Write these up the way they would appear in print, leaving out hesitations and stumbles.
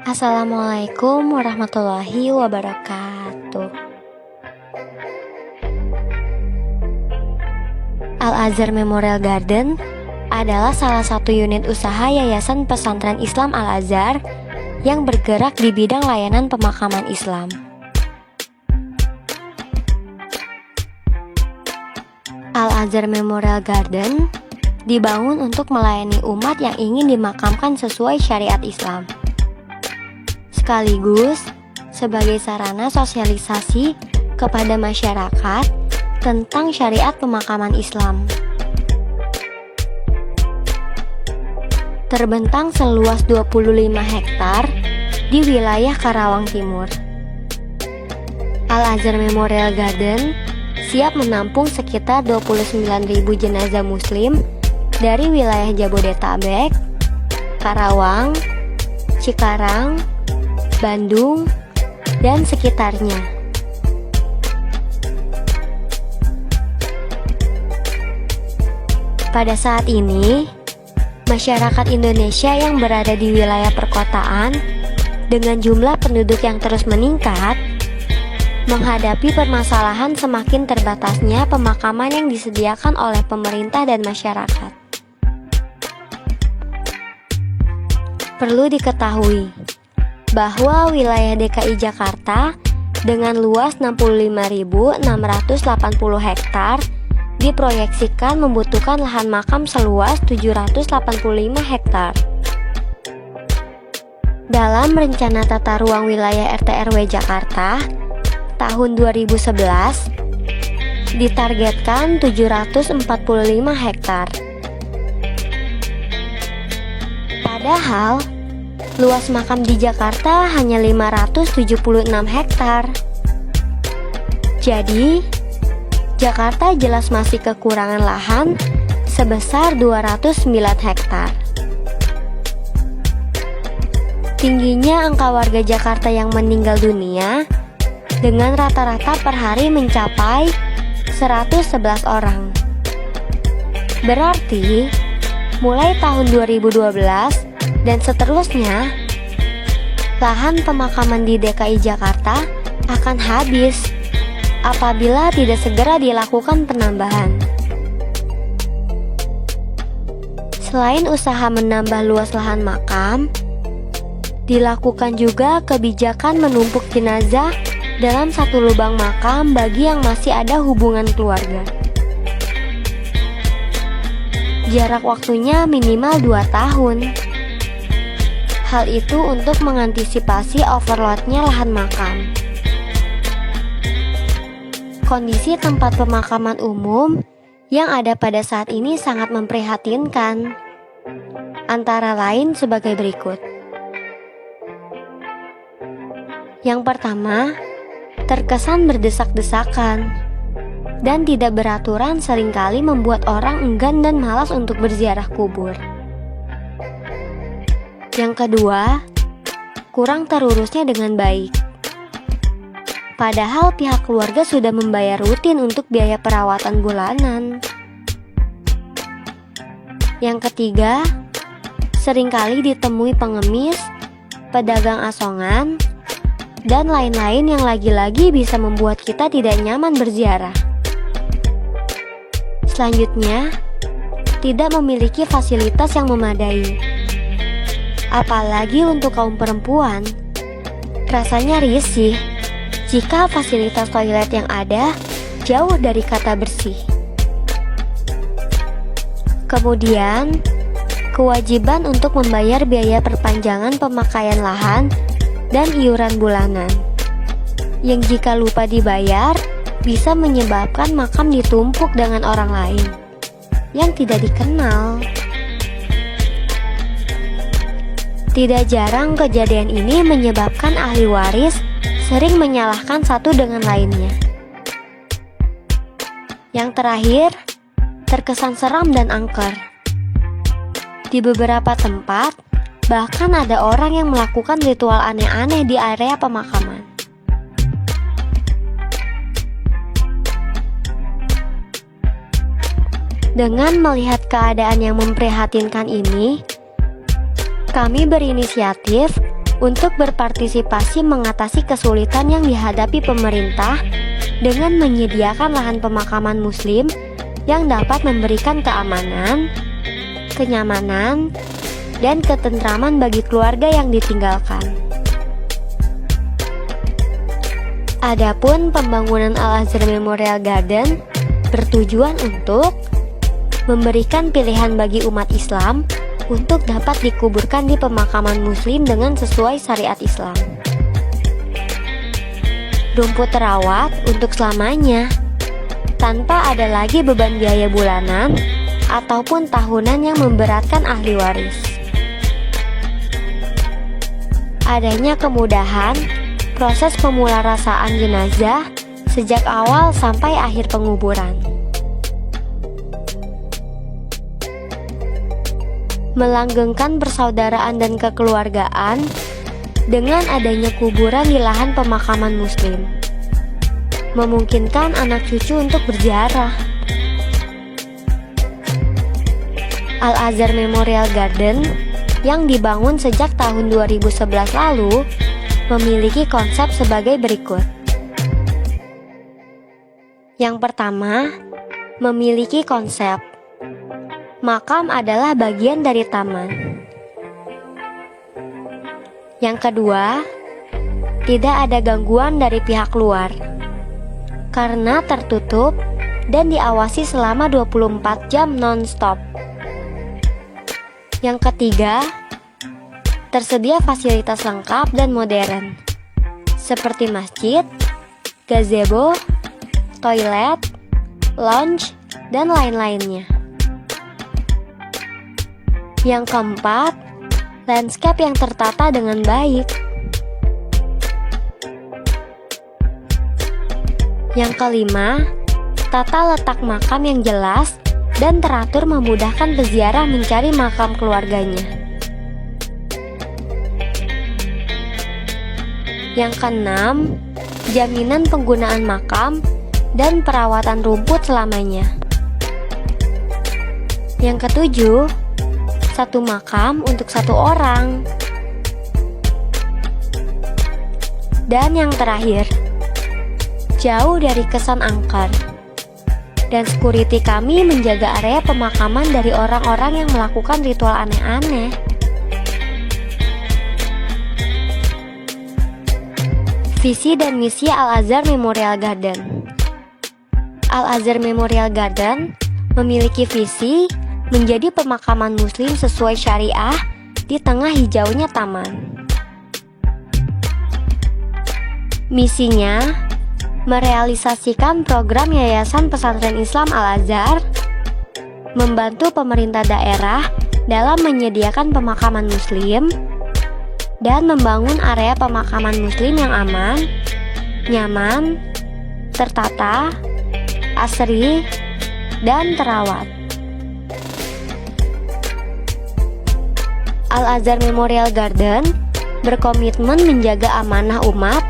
Assalamualaikum warahmatullahi wabarakatuh. Al-Azhar Memorial Garden adalah salah satu unit usaha Yayasan Pesantren Islam Al-Azhar yang bergerak di bidang layanan pemakaman Islam. Al-Azhar Memorial Garden dibangun untuk melayani umat yang ingin dimakamkan sesuai syariat Islam, sekaligus sebagai sarana sosialisasi kepada masyarakat tentang syariat pemakaman Islam. Terbentang seluas 25 hektar di wilayah Karawang Timur, Al-Azhar Memorial Garden siap menampung sekitar 29.000 jenazah muslim dari wilayah Jabodetabek, Karawang, Cikarang, Bandung, dan sekitarnya. Pada saat ini, masyarakat Indonesia yang berada di wilayah perkotaan dengan jumlah penduduk yang terus meningkat menghadapi permasalahan semakin terbatasnya pemakaman yang disediakan oleh pemerintah dan masyarakat. Perlu diketahui bahwa wilayah DKI Jakarta dengan luas 65.680 hektar diproyeksikan membutuhkan lahan makam seluas 785 hektar. Dalam rencana tata ruang wilayah RT/RW Jakarta tahun 2011 ditargetkan 745 hektar. Padahal luas makam di Jakarta hanya 576 hektar. Jadi, Jakarta jelas masih kekurangan lahan sebesar 209 hektar. Tingginya angka warga Jakarta yang meninggal dunia dengan rata-rata per hari mencapai 111 orang. Berarti, mulai tahun 2012 dan seterusnya, lahan pemakaman di DKI Jakarta akan habis apabila tidak segera dilakukan penambahan. Selain usaha menambah luas lahan makam, dilakukan juga kebijakan menumpuk jenazah dalam satu lubang makam bagi yang masih ada hubungan keluarga. Jarak waktunya minimal 2 tahun. Hal itu untuk mengantisipasi overloadnya lahan makam. Kondisi tempat pemakaman umum yang ada pada saat ini sangat memprihatinkan, antara lain sebagai berikut. Yang pertama, terkesan berdesak-desakan dan tidak beraturan seringkali membuat orang enggan dan malas untuk berziarah kubur. Yang kedua, kurang terurusnya dengan baik. Padahal pihak keluarga sudah membayar rutin untuk biaya perawatan bulanan. Yang ketiga, seringkali ditemui pengemis, pedagang asongan, dan lain-lain yang lagi-lagi bisa membuat kita tidak nyaman berziarah. Selanjutnya, tidak memiliki fasilitas yang memadai. Apalagi untuk kaum perempuan, rasanya risih jika fasilitas toilet yang ada jauh dari kata bersih. Kemudian, kewajiban untuk membayar biaya perpanjangan pemakaian lahan dan iuran bulanan, yang jika lupa dibayar bisa menyebabkan makam ditumpuk dengan orang lain yang tidak dikenal. Tidak jarang kejadian ini menyebabkan ahli waris sering menyalahkan satu dengan lainnya. Yang terakhir, terkesan seram dan angker. Di beberapa tempat, bahkan ada orang yang melakukan ritual aneh-aneh di area pemakaman. Dengan melihat keadaan yang memprihatinkan ini, kami berinisiatif untuk berpartisipasi mengatasi kesulitan yang dihadapi pemerintah dengan menyediakan lahan pemakaman Muslim yang dapat memberikan keamanan, kenyamanan, dan ketentraman bagi keluarga yang ditinggalkan. Adapun pembangunan Al-Azhar Memorial Garden bertujuan untuk memberikan pilihan bagi umat Islam untuk dapat dikuburkan di pemakaman Muslim dengan sesuai syariat Islam. Rumput terawat untuk selamanya, tanpa ada lagi beban biaya bulanan ataupun tahunan yang memberatkan ahli waris. Adanya kemudahan proses pemularasaan jenazah sejak awal sampai akhir penguburan. Melanggengkan persaudaraan dan kekeluargaan dengan adanya kuburan di lahan pemakaman Muslim, memungkinkan anak cucu untuk berziarah. Al-Azhar Memorial Garden yang dibangun sejak tahun 2011 lalu memiliki konsep sebagai berikut. Yang pertama, memiliki konsep makam adalah bagian dari taman. Yang kedua, tidak ada gangguan dari pihak luar karena tertutup dan diawasi selama 24 jam non-stop. Yang ketiga, tersedia fasilitas lengkap dan modern seperti masjid, gazebo, toilet, lounge, dan lain-lainnya. Yang keempat, landscape yang tertata dengan baik. Yang kelima, tata letak makam yang jelas dan teratur memudahkan peziarah mencari makam keluarganya. Yang keenam, jaminan penggunaan makam dan perawatan rumput selamanya. Yang ketujuh, satu makam untuk satu orang. Dan yang terakhir, jauh dari kesan angker. Dan security kami menjaga area pemakaman dari orang-orang yang melakukan ritual aneh-aneh. Visi dan misi Al-Azhar Memorial Garden. Al-Azhar Memorial Garden memiliki visi menjadi pemakaman Muslim sesuai syariah di tengah hijaunya taman. Misinya merealisasikan program Yayasan Pesantren Islam Al-Azhar, membantu pemerintah daerah dalam menyediakan pemakaman Muslim, dan membangun area pemakaman Muslim yang aman, nyaman, tertata, asri, dan terawat. Al-Azhar Memorial Garden berkomitmen menjaga amanah umat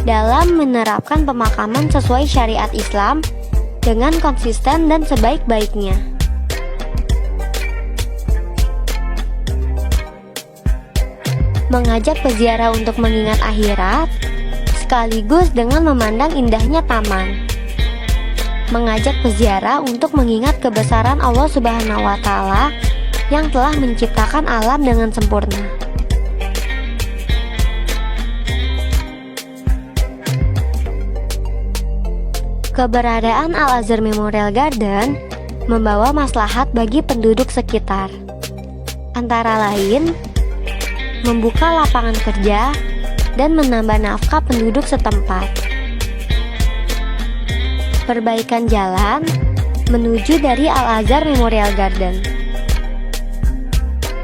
dalam menerapkan pemakaman sesuai syariat Islam dengan konsisten dan sebaik-baiknya. Mengajak peziarah untuk mengingat akhirat sekaligus dengan memandang indahnya taman. Mengajak peziarah untuk mengingat kebesaran Allah Subhanahu wa Ta'ala yang telah menciptakan alam dengan sempurna. Keberadaan Al-Azhar Memorial Garden membawa maslahat bagi penduduk sekitar, antara lain membuka lapangan kerja dan menambah nafkah penduduk setempat, perbaikan jalan menuju dari Al-Azhar Memorial Garden,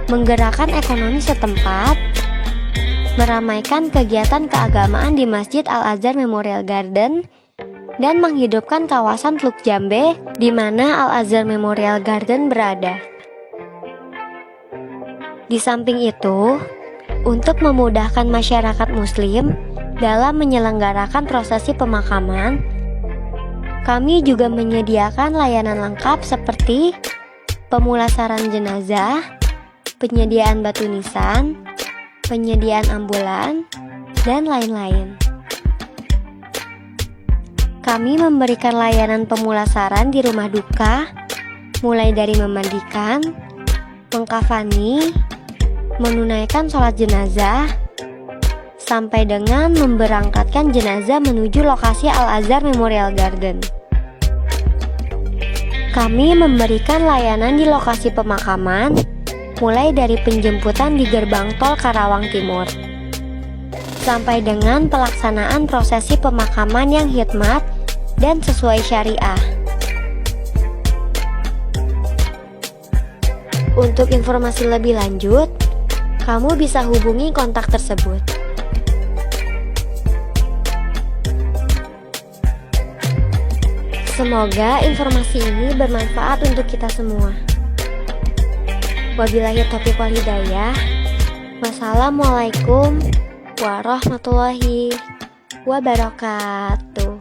menggerakkan ekonomi setempat, meramaikan kegiatan keagamaan di Masjid Al-Azhar Memorial Garden, dan menghidupkan kawasan Teluk Jambe di mana Al-Azhar Memorial Garden berada. Di samping itu, untuk memudahkan masyarakat Muslim dalam menyelenggarakan prosesi pemakaman, kami juga menyediakan layanan lengkap seperti pemulasaran jenazah, penyediaan batu nisan, penyediaan ambulan, dan lain-lain. Kami memberikan layanan pemulasaran di rumah duka, mulai dari memandikan, mengkafani, menunaikan sholat jenazah, sampai dengan memberangkatkan jenazah menuju lokasi Al-Azhar Memorial Garden. Kami memberikan layanan di lokasi pemakaman, mulai dari penjemputan di gerbang tol Karawang Timur, sampai dengan pelaksanaan prosesi pemakaman yang hikmat dan sesuai syariah. Untuk informasi lebih lanjut, kamu bisa hubungi kontak tersebut. Semoga informasi ini bermanfaat untuk kita semua. Wabillahi taufiq wal hidayah. Wassalamualaikum warahmatullahi wabarakatuh.